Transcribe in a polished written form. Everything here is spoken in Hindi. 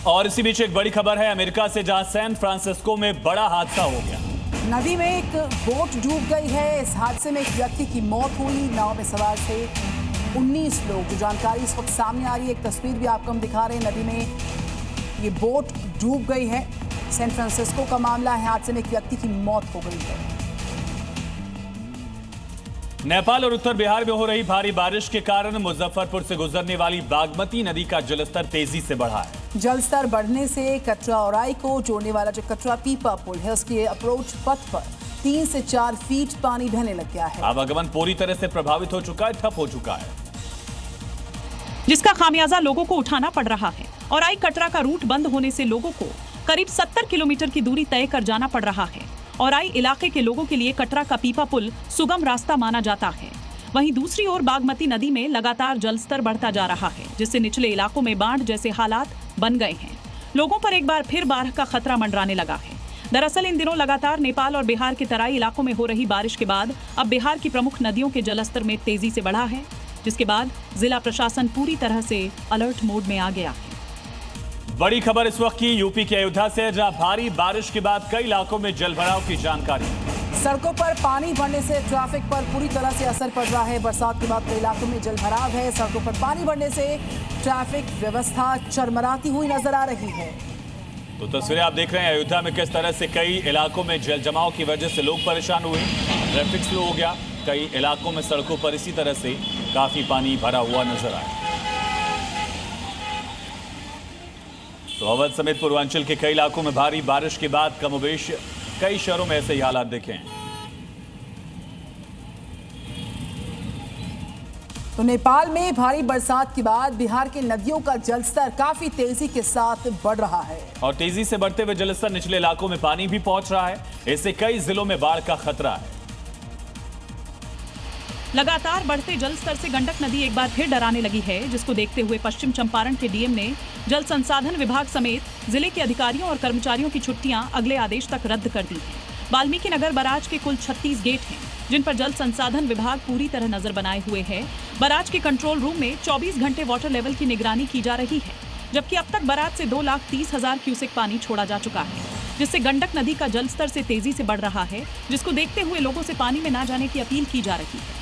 और इसी बीच एक बड़ी खबर है अमेरिका से, जहां सैन फ्रांसिस्को में बड़ा हादसा हो गया। नदी में एक बोट डूब गई है। इस हादसे में एक व्यक्ति की मौत हुई। नाव में सवार थे 19 लोग। जो जानकारी इस वक्त सामने आ रही है, एक तस्वीर भी आपको हम दिखा रहे हैं। नदी में ये बोट डूब गई है। सैन फ्रांसिस्को का मामला है। हादसे में एक व्यक्ति की मौत हो गई है। नेपाल और उत्तर बिहार में हो रही भारी बारिश के कारण मुजफ्फरपुर से गुजरने वाली बागमती नदी का जलस्तर तेजी से बढ़ा है। जलस्तर बढ़ने से कटरा औराई को जोड़ने वाला जो कटरा पीपा पुल है, उसके अप्रोच पथ पर 3 से 4 फीट पानी बहने लग गया है। आवागमन पूरी तरह से प्रभावित हो चुका है, ठप हो चुका है, जिसका खामियाजा लोगों को उठाना पड़ रहा है। औराई कटरा का रूट बंद होने से लोगों को करीब 70 किलोमीटर की दूरी तय कर जाना पड़ रहा है। औराई इलाके के लोगों के लिए कटरा का पीपा पुल सुगम रास्ता माना जाता है। वहीं दूसरी ओर बागमती नदी में लगातार जलस्तर बढ़ता जा रहा है, जिससे निचले इलाकों में बाढ़ जैसे हालात बन गए हैं। लोगों पर एक बार फिर बाढ़ का खतरा मंडराने लगा है। दरअसल इन दिनों लगातार नेपाल और बिहार के तराई इलाकों में हो रही बारिश के बाद अब बिहार की प्रमुख नदियों के जलस्तर में तेजी से बढ़ा है, जिसके बाद जिला प्रशासन पूरी तरह से अलर्ट मोड में आ गया है। बड़ी खबर इस वक्त की यूपी के अयोध्या से, जहां भारी बारिश के बाद कई इलाकों में जलभराव की जानकारी। सड़कों पर पानी भरने से ट्रैफिक पर पूरी तरह से असर पड़ रहा है। बरसात के बाद कई इलाकों में जलभराव है। सड़कों पर पानी भरने से ट्रैफिक व्यवस्था चरमराती हुई नजर आ रही है। तो तस्वीरें आप देख रहे हैं अयोध्या में, किस तरह से कई इलाकों में जल जमाव की वजह से लोग परेशान हुए, ट्रैफिक स्लो हो गया। कई इलाकों में सड़कों पर इसी तरह से काफी पानी भरा हुआ नजर आया। तो अवध समेत पूर्वांचल के कई इलाकों में भारी बारिश के बाद कमोबेश कई शहरों में ऐसे ही हालात देखे हैं। तो नेपाल में भारी बरसात के बाद बिहार के नदियों का जलस्तर काफी तेजी के साथ बढ़ रहा है। और तेजी से बढ़ते हुए जलस्तर निचले इलाकों में पानी भी पहुंच रहा है। इससे कई जिलों में बाढ़ का खतरा है। लगातार बढ़ते जलस्तर से गंडक नदी एक बार फिर डराने लगी है, जिसको देखते हुए पश्चिम चंपारण के डीएम ने जल संसाधन विभाग समेत जिले के अधिकारियों और कर्मचारियों की छुट्टियां अगले आदेश तक रद्द कर दी हैं। वाल्मीकि नगर बराज के कुल 36 गेट हैं, जिन पर जल संसाधन विभाग पूरी तरह नजर बनाए हुए है। बराज के कंट्रोल रूम में 24 घंटे वाटर लेवल की निगरानी की जा रही है, जबकि अब तक बराज से 2,30,000 क्यूसेक पानी छोड़ा जा चुका है, जिससे गंडक नदी का जलस्तर से तेजी से बढ़ रहा है, जिसको देखते हुए लोगों से पानी में न जाने की अपील की जा रही है।